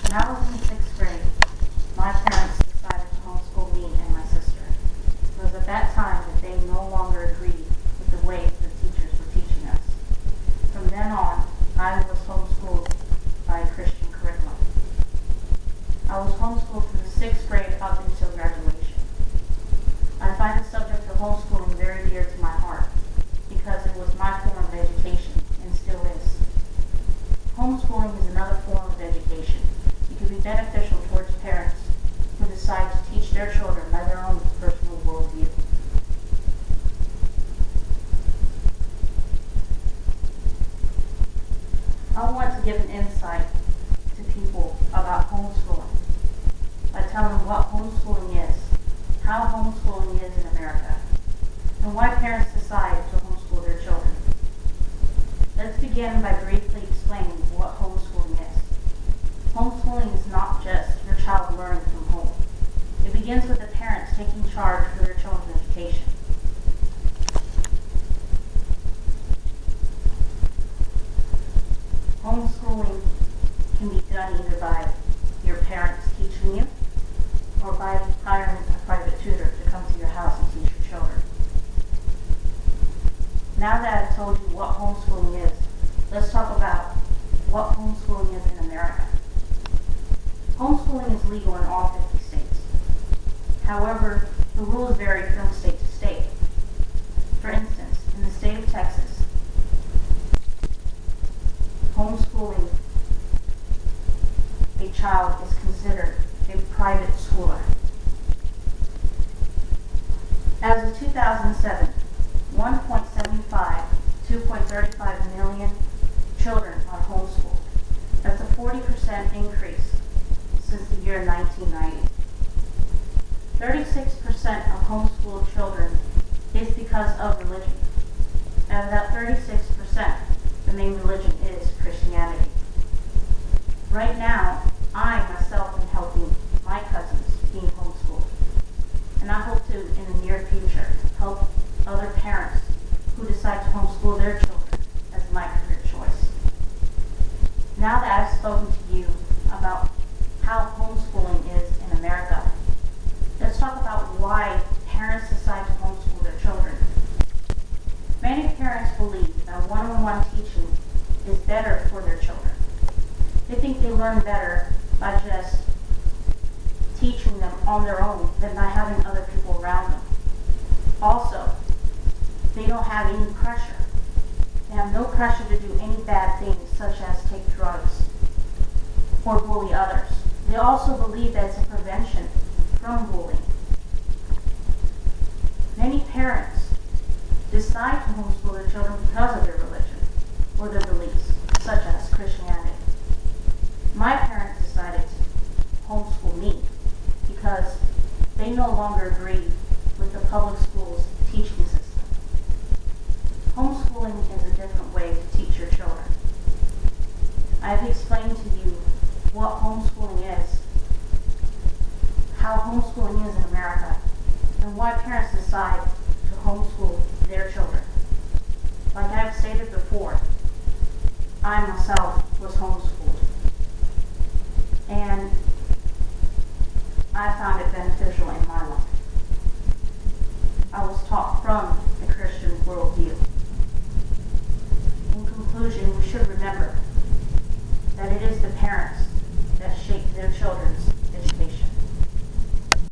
When I was in the 6th grade, my parents decided to homeschool me and my sister. It was at that time that they no longer agreed with the way the teachers were teaching us. From then on, I was homeschooled by a Christian curriculum. I was homeschooled from the 6th grade up until graduation. I find the subject of homeschooling very dear to my heart because it was my form of education and still is. Homeschooling is another form of education. It can be beneficial towards parents who decide to teach their children by their own personal worldview. I want to give an insight to people about homeschooling by telling them what homeschooling is, how homeschooling is in America, and why parents decide to homeschool their children. Let's begin by briefly explaining what homeschooling is. Homeschooling is not just your child learning from home. It begins with the parents taking charge for their children's education. Homeschooling can be done either by your parents teaching you or by hiring a private tutor to come to your house and teach your children. Now that I've told you what homeschooling is, let's talk about what homeschooling is in America. Homeschooling is legal in all 50 states. However, the rules vary from state to state. For instance, in the state of Texas, homeschooling a child is considered a private schooler. As of 2007, 1.75 to 2.35 million children are homeschooled. That's a 40% increase since the year 1990. 36% of homeschooled children is because of religion. Out of that 36%, the main religion is Christianity. Right now, I myself am helping my cousins being homeschooled. And I hope to, in the near future, help other parents who decide to homeschool their children as my career choice. Now that I've spoken to you about how homeschooling is in America, let's talk about why parents decide to homeschool their children. Many parents believe that one-on-one teaching is better for their children. They think they learn better by just teaching them on their own than by having other people around them. Also, they don't have any pressure. They have no pressure to do any bad things, such as take drugs or bully others. They also believe that it's a prevention from bullying. Many parents decide to homeschool their children because of their religion or their beliefs, such as Christianity. My parents decided to homeschool me because they no longer agree with the public schools teaching system. Homeschooling is a different way to teach your children. I've explained to you what homeschooling is, how homeschooling is in America, and why parents decide to homeschool their children. Like I've stated before, I myself was homeschooled, and I found it beneficial in my life. I was taught from a Christian worldview. In conclusion, we should remember that it is the parents that shape their children's education.